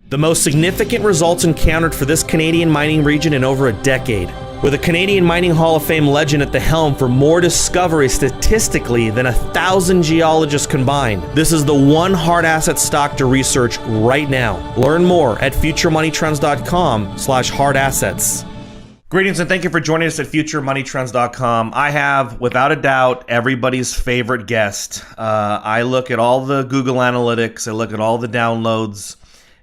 The most significant results encountered for this Canadian mining region in over a decade. With a Canadian Mining Hall of Fame legend at the helm for more discoveries statistically than 1,000 geologists combined, this is the one hard asset stock to research right now. Learn more at futuremoneytrends.com/hard assets. Greetings and thank you for joining us at futuremoneytrends.com. I have, without a doubt, everybody's favorite guest. I look at all the Google Analytics, I look at all the downloads,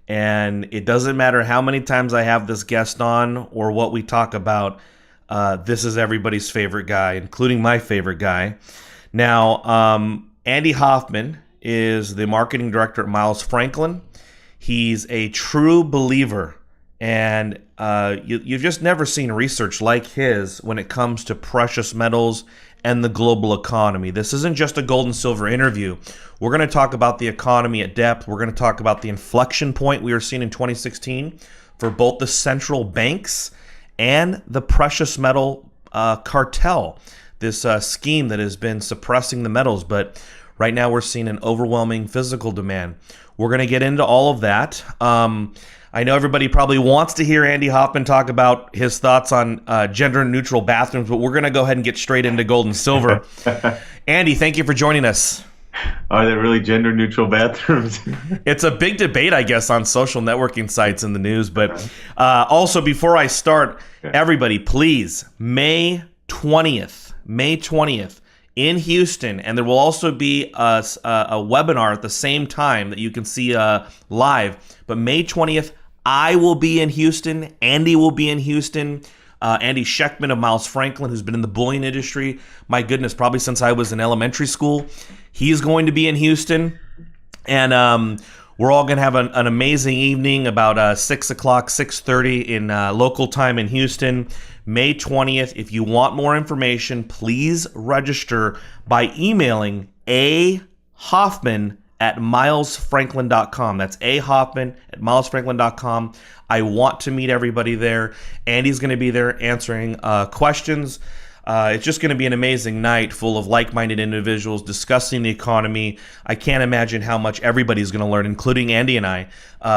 and it doesn't matter how many times I have this guest on or what we talk about, this is everybody's favorite guy, including my favorite guy. Now, Andy Hoffman is the marketing director at Miles Franklin. He's a true believer, and you've just never seen research like his when it comes to precious metals and the global economy. This isn't just a gold and silver interview. We're going to talk about the economy at depth. We're going to talk about the inflection point we were seeing in 2016 for both the central banks and the precious metal cartel, this scheme that has been suppressing the metals. But right now we're seeing an overwhelming physical demand. We're going to get into all of that. I know everybody probably wants to hear Andy Hoffman talk about his thoughts on gender-neutral bathrooms, but we're going to go ahead and get straight into gold and silver. Andy, thank you for joining us. Are there really gender-neutral bathrooms? It's a big debate, I guess, on social networking sites in the news. But also, before I start, everybody, please, May 20th in Houston, and there will also be a webinar at the same time that you can see live. But May 20th, I will be in Houston. Andy will be in Houston. Andy Schechtman of Miles Franklin, who's been in the bullion industry, my goodness, probably since I was in elementary school. He's going to be in Houston. And we're all going to have an amazing evening about 6 o'clock, 6:30 in local time in Houston. May 20th. If you want more information, please register by emailing ahoffman@milesfranklin.com. That's ahoffman@milesfranklin.com. I want to meet everybody there. Andy's going to be there answering questions. It's just going to be an amazing night full of like-minded individuals discussing the economy. I can't imagine how much everybody's going to learn, including Andy and I,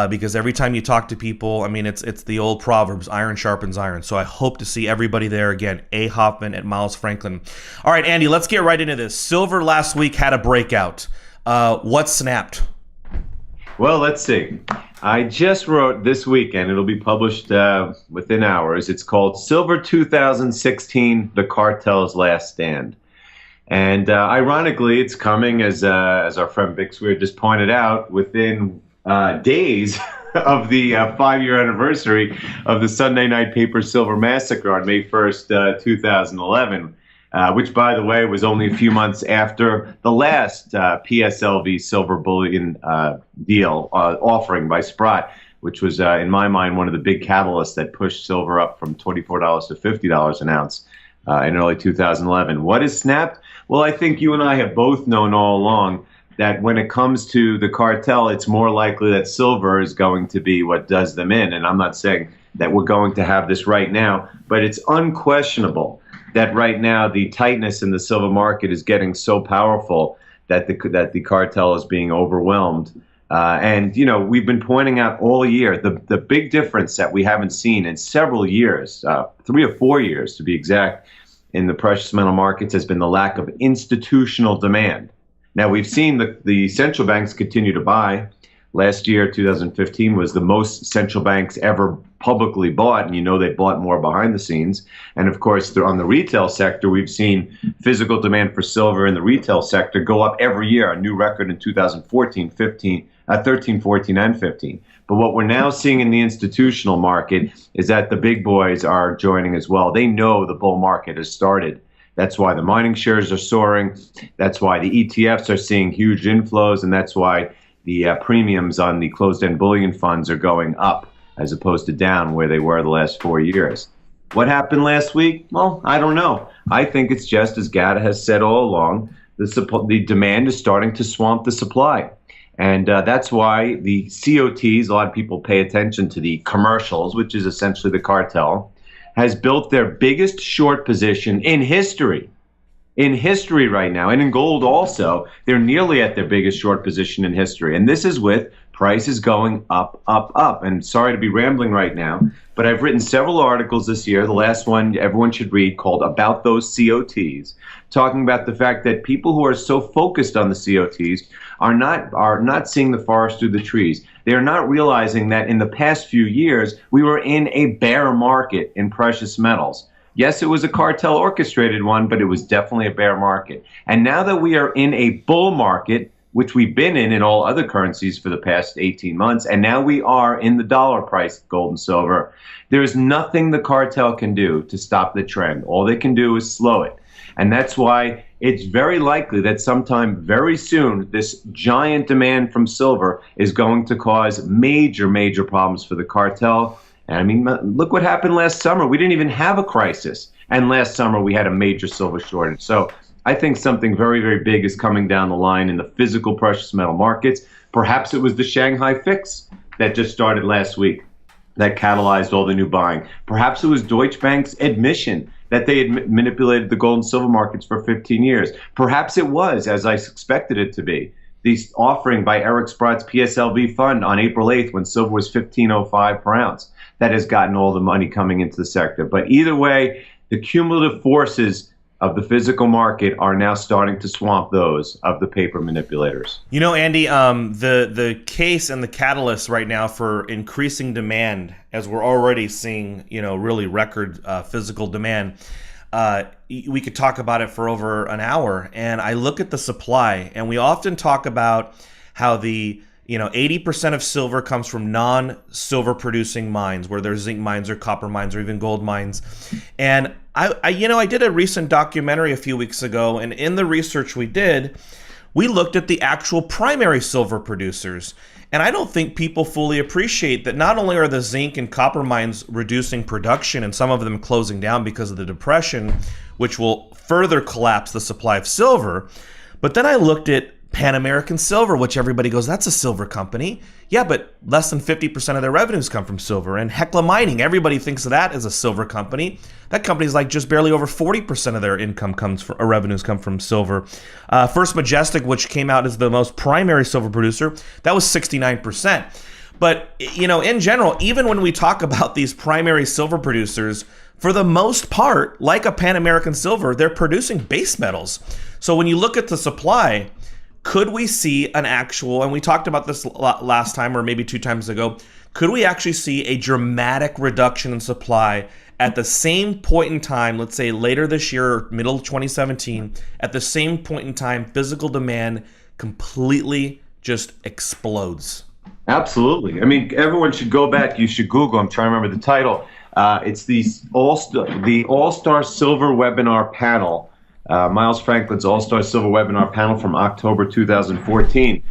because every time you talk to people, I mean, it's the old proverbs, iron sharpens iron. So I hope to see everybody there. Again, ahoffman@Miles Franklin. All right, Andy, let's get right into this. Silver last week had a breakout. What snapped? Well, let's see. I just wrote this weekend, it'll be published within hours. It's called Silver 2016, The Cartel's Last Stand. And ironically, it's coming, as our friend Bixweir just pointed out, within days of the 5-year anniversary of the Sunday Night Paper Silver Massacre on May 1st, 2011. Which, by the way, was only a few months after the last PSLV silver bullion deal offering by Sprott, which was, in my mind, one of the big catalysts that pushed silver up from $24 to $50 an ounce in early 2011. What has snapped? Well, I think you and I have both known all along that when it comes to the cartel, it's more likely that silver is going to be what does them in. And I'm not saying that we're going to have this right now, but it's unquestionable that right now the tightness in the silver market is getting so powerful that the cartel is being overwhelmed. And, you know, we've been pointing out all year the big difference that we haven't seen in several years, 3 or 4 years to be exact, in the precious metal markets has been the lack of institutional demand. Now, we've seen the central banks continue to buy. Last year, 2015, was the most central banks ever publicly bought, and you know they bought more behind the scenes. And of course, on the retail sector, we've seen physical demand for silver in the retail sector go up every year, a new record in 2014, 13, 14, and 15. But what we're now seeing in the institutional market is that the big boys are joining as well. They know the bull market has started. That's why the mining shares are soaring. That's why the ETFs are seeing huge inflows, and that's why the premiums on the closed-end bullion funds are going up as opposed to down where they were the last 4 years. What happened last week? Well, I don't know. I think it's just as Gata has said all along, the demand is starting to swamp the supply. And that's why the COTs, a lot of people pay attention to the commercials, which is essentially the cartel, has built their biggest short position in history. In history right now, and in gold also, they're nearly at their biggest short position in history. And this is with Price is going up, up, up. And sorry to be rambling right now, but I've written several articles this year. The last one everyone should read, called About Those COTs, talking about the fact that people who are so focused on the COTs are not seeing the forest through the trees. They are not realizing that in the past few years, we were in a bear market in precious metals. Yes, it was a cartel orchestrated one, but it was definitely a bear market. And now that we are in a bull market, which we've been in all other currencies for the past 18 months, and now we are in the dollar price, gold and silver, there is nothing the cartel can do to stop the trend. All they can do is slow it. And that's why it's very likely that sometime very soon, this giant demand from silver is going to cause major, major problems for the cartel. And I mean, look what happened last summer. We didn't even have a crisis. And last summer, we had a major silver shortage. So I think something very, very big is coming down the line in the physical precious metal markets. Perhaps it was the Shanghai fix that just started last week that catalyzed all the new buying. Perhaps it was Deutsche Bank's admission that they had manipulated the gold and silver markets for 15 years. Perhaps it was, as I expected it to be, the offering by Eric Spratt's PSLV fund on April 8th when silver was $15.05 per ounce that has gotten all the money coming into the sector. But either way, the cumulative forces of the physical market are now starting to swamp those of the paper manipulators. You know, Andy, the case and the catalyst right now for increasing demand, as we're already seeing, really record physical demand, we could talk about it for over an hour. And I look at the supply, and we often talk about how the 80% of silver comes from non-silver producing mines, where there's zinc mines or copper mines or even gold mines. And I did a recent documentary a few weeks ago, and in the research we did, we looked at the actual primary silver producers. And I don't think people fully appreciate that not only are the zinc and copper mines reducing production and some of them closing down because of the depression, which will further collapse the supply of silver, but then I looked at Pan American Silver, which everybody goes, that's a silver company. Yeah, but less than 50% of their revenues come from silver. And Hecla Mining, everybody thinks of that as a silver company. That company's like just barely over 40% of their income revenues come from silver. First Majestic, which came out as the most primary silver producer, that was 69%. But, in general, even when we talk about these primary silver producers, for the most part, like a Pan American Silver, they're producing base metals. So when you look at the supply, could we see an actual, and we talked about this last time or maybe 2 times ago, could we actually see a dramatic reduction in supply at the same point in time, let's say later this year or middle of 2017, at the same point in time, physical demand completely just explodes? Absolutely. I mean, everyone should go back. You should Google. I'm trying to remember the title. It's the All-Star Silver Webinar Panel. Miles Franklin's All-Star Silver Webinar Panel from October 2014.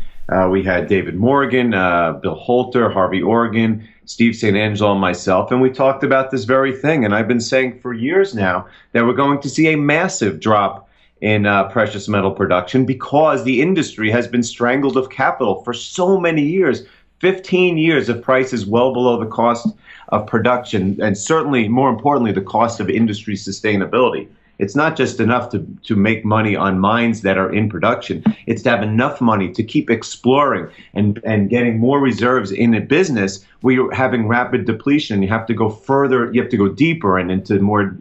We had David Morgan, Bill Holter, Harvey Organ, Steve St. Angelo, and myself, and we talked about this very thing. And I've been saying for years now that we're going to see a massive drop in precious metal production because the industry has been strangled of capital for so many years. 15 years of prices well below the cost of production, and certainly, more importantly, the cost of industry sustainability. It's not just enough to make money on mines that are in production. It's to have enough money to keep exploring and getting more reserves in a business where you're having rapid depletion. You have to go further, you have to go deeper and into more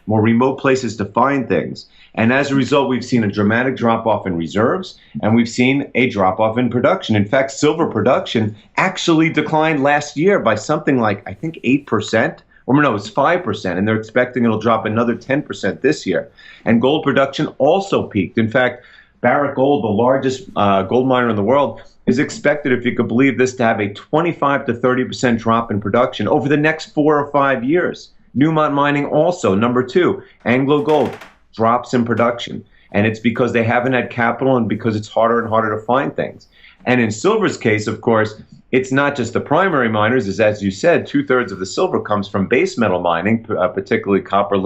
remote places to find things. And as a result, we've seen a dramatic drop-off in reserves, and we've seen a drop-off in production. In fact, silver production actually declined last year by something like, I think, 8%. Or no, it's 5%, and they're expecting it'll drop another 10% this year. And gold production also peaked. In fact, Barrick Gold, the largest gold miner in the world, is expected, if you could believe this, to have a 25 to 30% drop in production over the next 4 or 5 years. Newmont Mining also, number 2. Anglo Gold drops in production. And it's because they haven't had capital and because it's harder and harder to find things. And in silver's case, of course, it's not just the primary miners, as you said, 2/3 of the silver comes from base metal mining, particularly copper,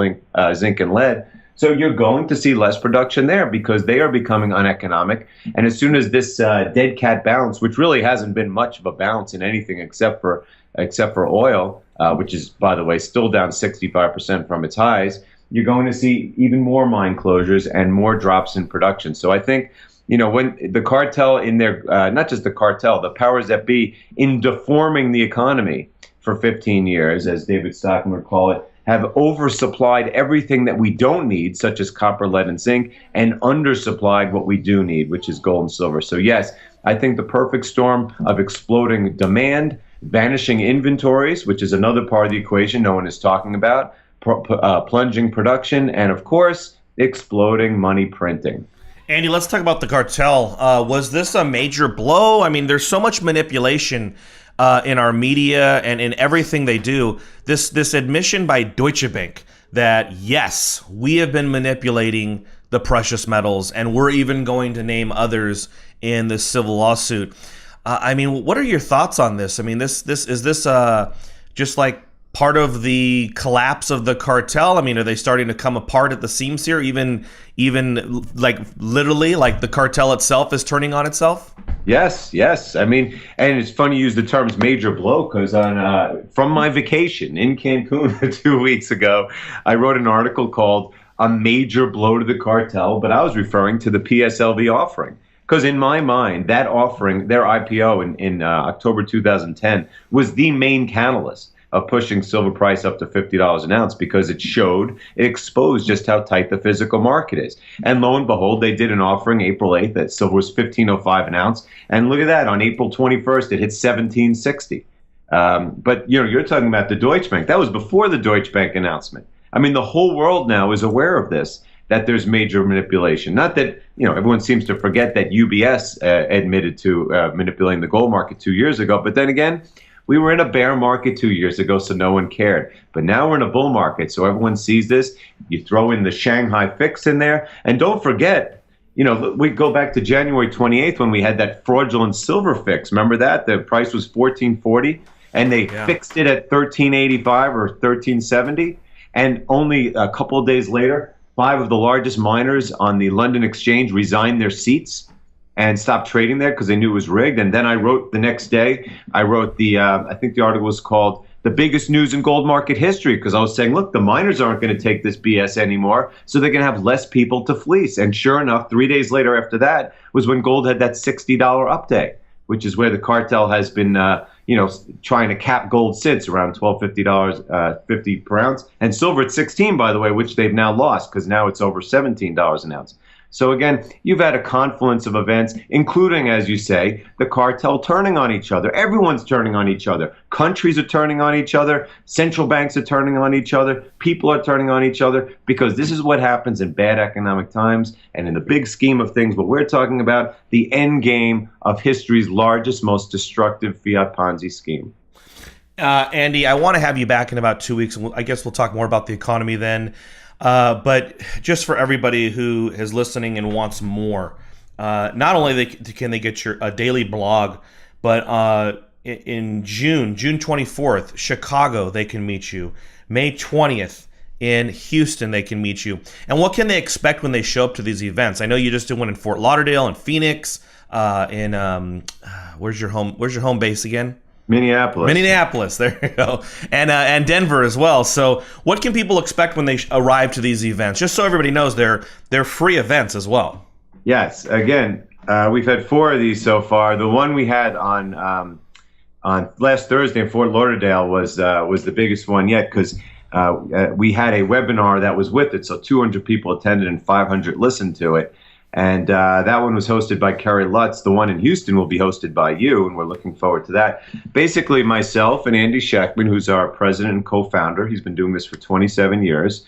zinc, and lead. So you're going to see less production there because they are becoming uneconomic. And as soon as this dead cat bounce, which really hasn't been much of a bounce in anything except for oil, which is, by the way, still down 65% from its highs, you're going to see even more mine closures and more drops in production. So I think when the cartel in their, not just the cartel, the powers that be in deforming the economy for 15 years, as David Stockman would call it, have oversupplied everything that we don't need, such as copper, lead, and zinc, and undersupplied what we do need, which is gold and silver. So yes, I think the perfect storm of exploding demand, vanishing inventories, which is another part of the equation no one is talking about, plunging production, and of course, exploding money printing. Andy, let's talk about the cartel. Was this a major blow? I mean, there's so much manipulation in our media and in everything they do. This admission by Deutsche Bank that, yes, we have been manipulating the precious metals, and we're even going to name others in this civil lawsuit. I mean, what are your thoughts on this? I mean, this is this just like part of the collapse of the cartel? I mean, are they starting to come apart at the seams here? Even like literally, like the cartel itself is turning on itself? Yes. I mean, and it's funny you use the terms major blow, because from my vacation in Cancun 2 weeks ago, I wrote an article called "A Major Blow to the Cartel," but I was referring to the PSLV offering. Because in my mind, that offering, their IPO in October 2010, was the main catalyst of pushing silver price up to $50 an ounce, because it exposed just how tight the physical market is. And lo and behold, they did an offering April 8th that silver was $15.05 an ounce. And look at that, on April 21st, it hit $17.60. But you're talking about the Deutsche Bank. That was before the Deutsche Bank announcement. I mean, the whole world now is aware of this, that there's major manipulation. Not that, everyone seems to forget that UBS admitted to manipulating the gold market 2 years ago. But then again, we were in a bear market 2 years ago, so no one cared. But now we're in a bull market, so everyone sees this. You throw in the Shanghai fix in there. And don't forget, we go back to January 28th when we had that fraudulent silver fix. Remember that? The price was $14.40, and they fixed it at $13.85 or $13.70. And only a couple of days later, 5 of the largest miners on the London Exchange resigned their seats and stopped trading there because they knew it was rigged. And then I wrote the next day, I think the article was called "The Biggest News in Gold Market History," because I was saying, look, the miners aren't going to take this BS anymore, so they're going to have less people to fleece. And sure enough, 3 days later after that was when gold had that $60 up day, which is where the cartel has been trying to cap gold sits around $12.50 per ounce, and silver at 16, by the way, which they've now lost because now it's over $17 an ounce. So again, you've had a confluence of events, including, as you say, the cartel turning on each other. Everyone's turning on each other. Countries are turning on each other. Central banks are turning on each other. People are turning on each other, because this is what happens in bad economic times. And in the big scheme of things, what we're talking about, the end game of history's largest, most destructive fiat Ponzi scheme. Andy, I want to have you back in about 2 weeks, and I guess we'll talk more about the economy then. But just for everybody who is listening and wants more, not only can they get your daily blog, but in June 24th, Chicago, they can meet you. May 20th in Houston, they can meet you. And what can they expect when they show up to these events? I know you just did one in Fort Lauderdale and Phoenix. Where's your home base again? Minneapolis, there you go, and Denver as well. So, what can people expect when they arrive to these events? Just so everybody knows, they're free events as well. Yes, again, we've had 4 of these so far. The one we had on last Thursday in Fort Lauderdale was the biggest one yet, because we had a webinar that was with it. So 200 people attended and 500 listened to it. And that one was hosted by Kerry Lutz. The one in Houston will be hosted by you, and we're looking forward to that. Basically, myself and Andy Schectman, who's our president and co-founder, he's been doing this for 27 years.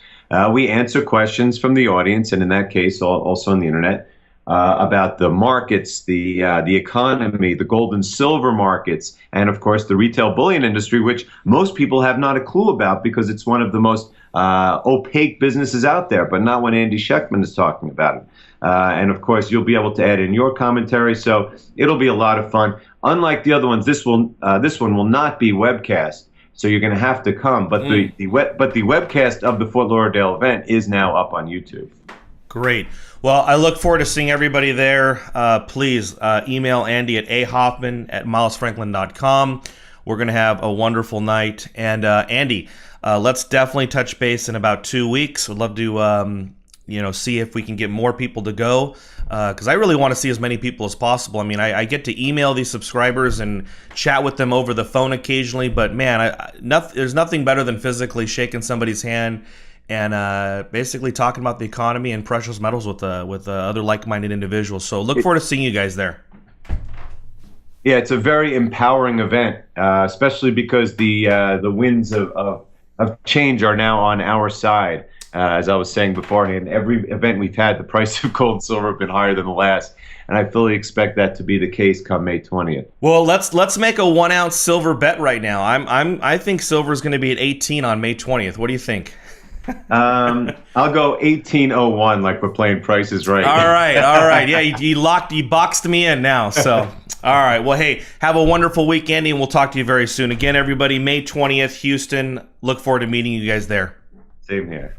We answer questions from the audience, and in that case, also on the internet, about the markets, the economy, the gold and silver markets, and of course the retail bullion industry, which most people have not a clue about because it's one of the most opaque businesses out there, but not when Andy Schectman is talking about it. And of course, you'll be able to add in your commentary, so it'll be a lot of fun. Unlike the other ones, this one will not be webcast, so you're going to have to come. But the webcast of the Fort Lauderdale event is now up on YouTube. Great. Well, I look forward to seeing everybody there. Please email Andy at ahoffman@milesfranklin.com. We're going to have a wonderful night. And Andy, let's definitely touch base in about 2 weeks. We'd love to see if we can get more people to go, because I really want to see as many people as possible. I mean, I get to email these subscribers and chat with them over the phone occasionally, but man, there's nothing better than physically shaking somebody's hand and basically talking about the economy and precious metals with other like-minded individuals. So look forward to seeing you guys there. Yeah, it's a very empowering event, especially because the winds of change are now on our side. As I was saying beforehand, every event we've had, the price of gold and silver have been higher than the last, and I fully expect that to be the case come May 20th. Well, let's make a 1 ounce silver bet right now. I think silver is going to be at 18 on May 20th. What do you think? I'll go 1801, like we're playing Prices Right. All right. Yeah, you boxed me in now. So, all right. Well, hey, have a wonderful week, Andy, and we'll talk to you very soon. Again, everybody, May 20th, Houston. Look forward to meeting you guys there. Same here.